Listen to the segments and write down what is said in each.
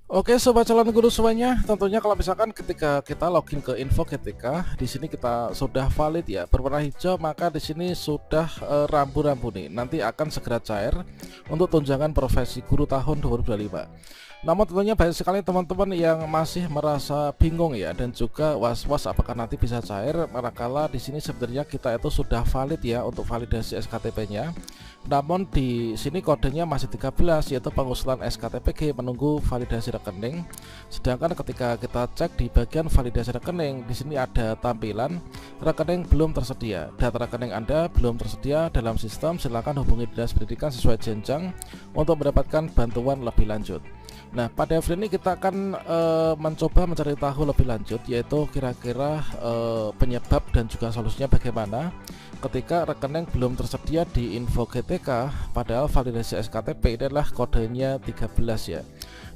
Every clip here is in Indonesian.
Oke, sobat calon guru semuanya, tentunya kalau misalkan ketika kita login ke info GTK, di sini kita sudah valid ya, berwarna hijau, maka di sini sudah rambu-rambu nih. Nanti akan segera cair untuk tunjangan profesi guru tahun 2025. Namun tentunya banyak sekali teman-teman yang masih merasa bingung ya, dan juga was-was apakah nanti bisa cair, manakala di sini sebenarnya kita itu sudah valid ya untuk validasi SKTP-nya. Namun di sini kodenya masih 13, yaitu pengusulan SKTPG menunggu validasi rekening. Sedangkan ketika kita cek di bagian validasi rekening, di sini ada tampilan rekening belum tersedia. Data rekening Anda belum tersedia dalam sistem, silakan hubungi Dinas Pendidikan sesuai jenjang untuk mendapatkan bantuan lebih lanjut. Nah, pada video ini kita akan mencoba mencari tahu lebih lanjut, yaitu kira-kira penyebab dan juga solusinya bagaimana ketika rekening belum tersedia di info GTK, padahal validasi SKTP ini adalah kodenya 13 ya.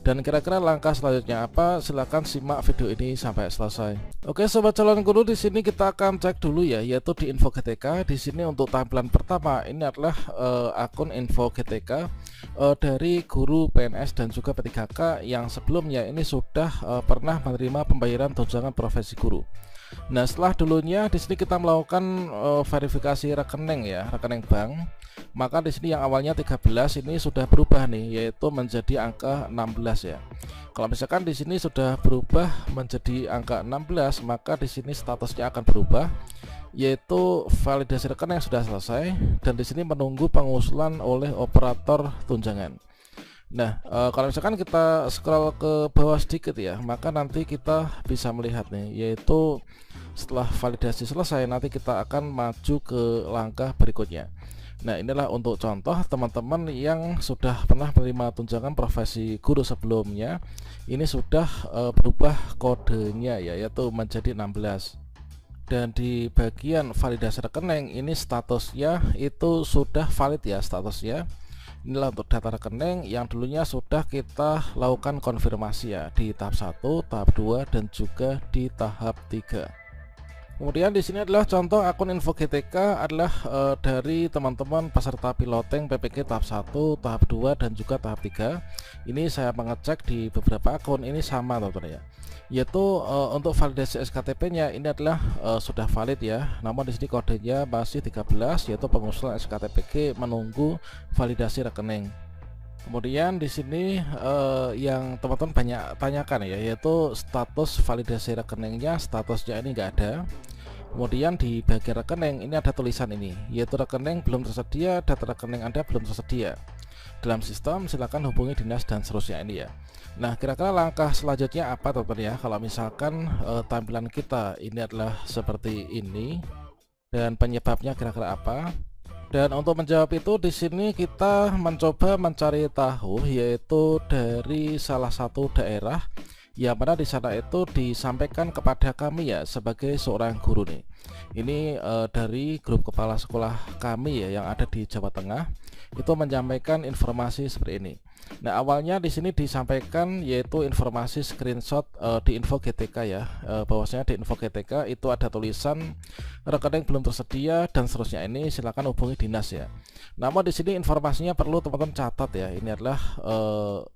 Dan kira-kira langkah selanjutnya apa? Silahkan simak video ini sampai selesai. Oke, sobat calon guru, di sini kita akan cek dulu ya, yaitu di info GTK. Di sini untuk tampilan pertama ini adalah akun info GTK dari guru PNS dan juga P3K yang sebelumnya ini sudah pernah menerima pembayaran tunjangan profesi guru. Nah, setelah dulunya di sini kita melakukan verifikasi rekening ya, rekening bank. Maka di sini yang awalnya 13 ini sudah berubah nih, yaitu menjadi angka 16 ya. Kalau misalkan di sini sudah berubah menjadi angka 16, maka di sini statusnya akan berubah, yaitu validasi rekening sudah selesai dan di sini menunggu pengusulan oleh operator tunjangan. Nah, kalau misalkan kita scroll ke bawah sedikit ya, maka nanti kita bisa melihat nih, yaitu setelah validasi selesai nanti kita akan maju ke langkah berikutnya. Nah, inilah untuk contoh teman-teman yang sudah pernah menerima tunjangan profesi guru sebelumnya. Ini sudah berubah kodenya ya, yaitu menjadi 16. Dan di bagian validasi rekening ini statusnya itu sudah valid ya statusnya. Inilah untuk data rekening yang dulunya sudah kita lakukan konfirmasi ya di tahap 1, tahap 2 dan juga di tahap 3. Kemudian di sini adalah contoh akun info GTK adalah dari teman-teman peserta piloting PPG tahap 1, tahap 2 dan juga tahap 3. Ini saya mengecek di beberapa akun ini sama teman-teman ya. Yaitu untuk validasi SKTP-nya ini adalah sudah valid ya. Namun di sini kodenya masih 13, yaitu pengusulan SKTPG menunggu validasi rekening. Kemudian di sini yang teman-teman banyak tanyakan ya, yaitu status validasi rekeningnya, statusnya ini enggak ada. Kemudian di bagian rekening ini ada tulisan ini, yaitu rekening belum tersedia, data rekening Anda belum tersedia dalam sistem, silakan hubungi dinas dan seterusnya ini ya. Nah, kira-kira langkah selanjutnya apa teman-teman ya, kalau misalkan tampilan kita ini adalah seperti ini dan penyebabnya kira-kira apa. Dan untuk menjawab itu di sini kita mencoba mencari tahu, yaitu dari salah satu daerah yang mana di sana itu disampaikan kepada kami ya sebagai seorang guru nih. Ini dari grup kepala sekolah kami ya yang ada di Jawa Tengah itu menyampaikan informasi seperti ini. Nah, awalnya di sini disampaikan yaitu informasi screenshot di info GTK ya, bahwasanya di info GTK itu ada tulisan rekening belum tersedia dan seterusnya, ini silakan hubungi dinas ya. Namun di sini informasinya perlu teman-teman catat ya, ini adalah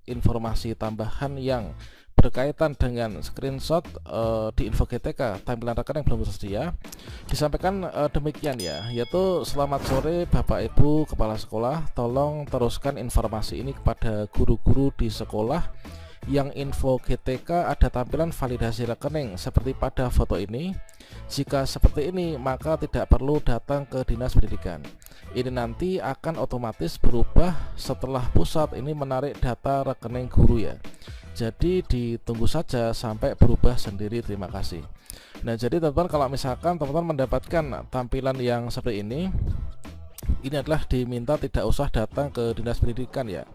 informasi tambahan yang berkaitan dengan screenshot di info GTK tampilan rekening belum tersedia. Disampaikan demikian ya, yaitu selamat sore Bapak Ibu Kepala Sekolah, tolong teruskan informasi ini kepada guru-guru di sekolah yang info GTK ada tampilan validasi rekening seperti pada foto ini. Jika seperti ini maka tidak perlu datang ke dinas pendidikan. Ini nanti akan otomatis berubah setelah pusat ini menarik data rekening guru ya. Jadi ditunggu saja sampai berubah sendiri, terima kasih. Nah, jadi teman-teman kalau misalkan teman-teman mendapatkan tampilan yang seperti ini adalah diminta tidak usah datang ke dinas pendidikan ya.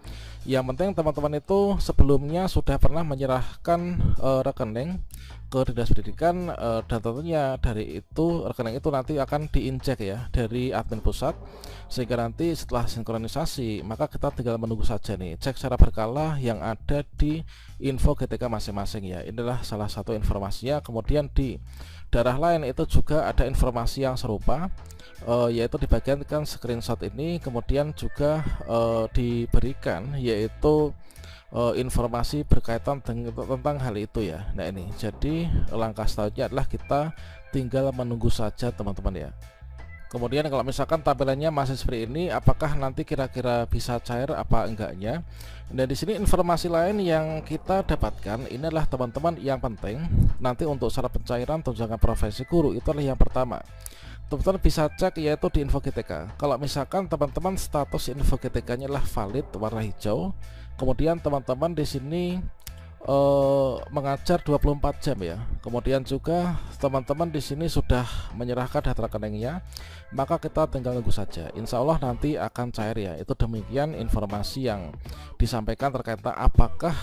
Yang penting teman-teman itu sebelumnya sudah pernah menyerahkan rekening ke dinas pendidikan, dan tentunya dari itu rekening itu nanti akan diinjek ya dari admin pusat, sehingga nanti setelah sinkronisasi maka kita tinggal menunggu saja nih, cek secara berkala yang ada di info GTK masing-masing ya. Inilah salah satu informasinya. Kemudian di daerah lain itu juga ada informasi yang serupa, yaitu dibagikan screenshot ini, kemudian juga diberikan yaitu informasi berkaitan tentang hal itu ya. Nah ini, jadi langkah selanjutnya adalah kita tinggal menunggu saja teman-teman ya. Kemudian kalau misalkan tampilannya masih seperti ini, apakah nanti kira-kira bisa cair apa enggaknya? Dan di sini informasi lain yang kita dapatkan ini adalah teman-teman yang penting nanti untuk syarat pencairan tunjangan profesi guru itu adalah yang pertama. Teman-teman bisa cek yaitu di info GTK. Kalau misalkan teman-teman status info GTK-nya adalah valid warna hijau, kemudian teman-teman di sini mengajar 24 jam ya. Kemudian juga teman-teman di sini sudah menyerahkan data rekeningnya, maka kita tinggal tunggu saja. Insya Allah nanti akan cair ya. Itu demikian informasi yang disampaikan terkait apakah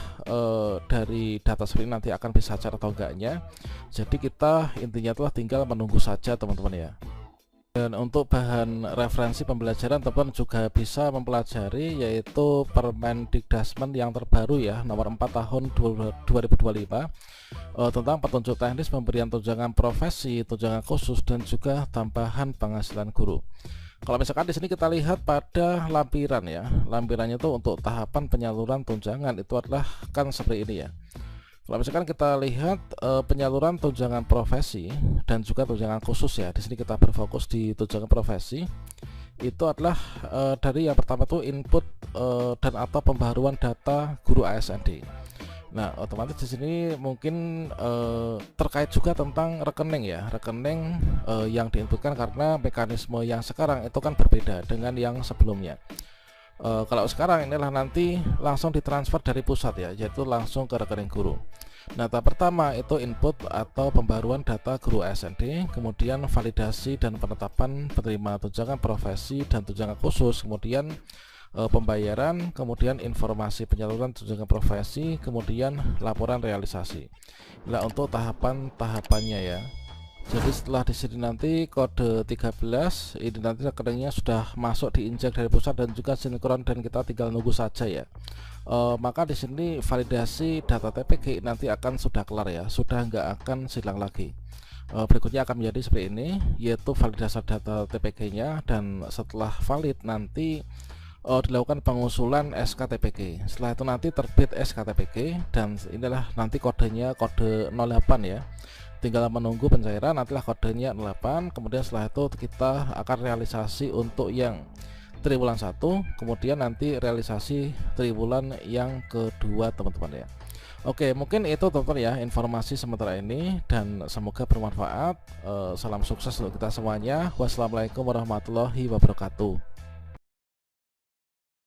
dari data seperti nanti akan bisa cair atau enggaknya. Jadi kita intinya telah tinggal menunggu saja teman-teman ya. Dan untuk bahan referensi pembelajaran teman-teman juga bisa mempelajari yaitu Permendikdasmen yang terbaru ya, nomor 4 tahun 2025 tentang petunjuk teknis pemberian tunjangan profesi, tunjangan khusus dan juga tambahan penghasilan guru. Kalau misalkan di sini kita lihat pada lampiran ya, lampirannya itu untuk tahapan penyaluran tunjangan itu adalah kan seperti ini ya. Kalau misalkan kita lihat penyaluran tunjangan profesi dan juga tunjangan khusus ya, di sini kita berfokus di tunjangan profesi. Itu adalah dari yang pertama itu input dan atau pembaharuan data guru ASND. Nah, otomatis di sini mungkin terkait juga tentang rekening ya, rekening yang diinputkan karena mekanisme yang sekarang itu kan berbeda dengan yang sebelumnya. Kalau sekarang inilah nanti langsung ditransfer dari pusat ya, yaitu langsung ke rekening guru. Nah, tahap pertama itu input atau pembaruan data guru ASND, kemudian validasi dan penetapan penerima tunjangan profesi dan tunjangan khusus, kemudian pembayaran, kemudian informasi penyaluran tunjangan profesi, kemudian laporan realisasi. Nah, untuk tahapannya ya. Jadi setelah di sini nanti kode 13 ini nanti rekeningnya sudah masuk diinjak dari pusat dan juga sinkron dan kita tinggal nunggu saja ya. Maka di sini validasi data TPG nanti akan sudah kelar ya, sudah nggak akan silang lagi. Berikutnya akan menjadi seperti ini, yaitu validasi data TPG-nya dan setelah valid nanti dilakukan pengusulan SKTPG. Setelah itu nanti terbit SKTPG dan inilah nanti kodenya kode 08 ya. Tinggal menunggu pencairan, nantilah kodenya 08. Kemudian setelah itu kita akan realisasi untuk yang triwulan 1, kemudian nanti realisasi triwulan yang kedua teman-teman ya. Oke, mungkin itu teman-teman ya informasi sementara ini dan semoga bermanfaat. Salam sukses untuk kita semuanya. Wassalamualaikum warahmatullahi wabarakatuh.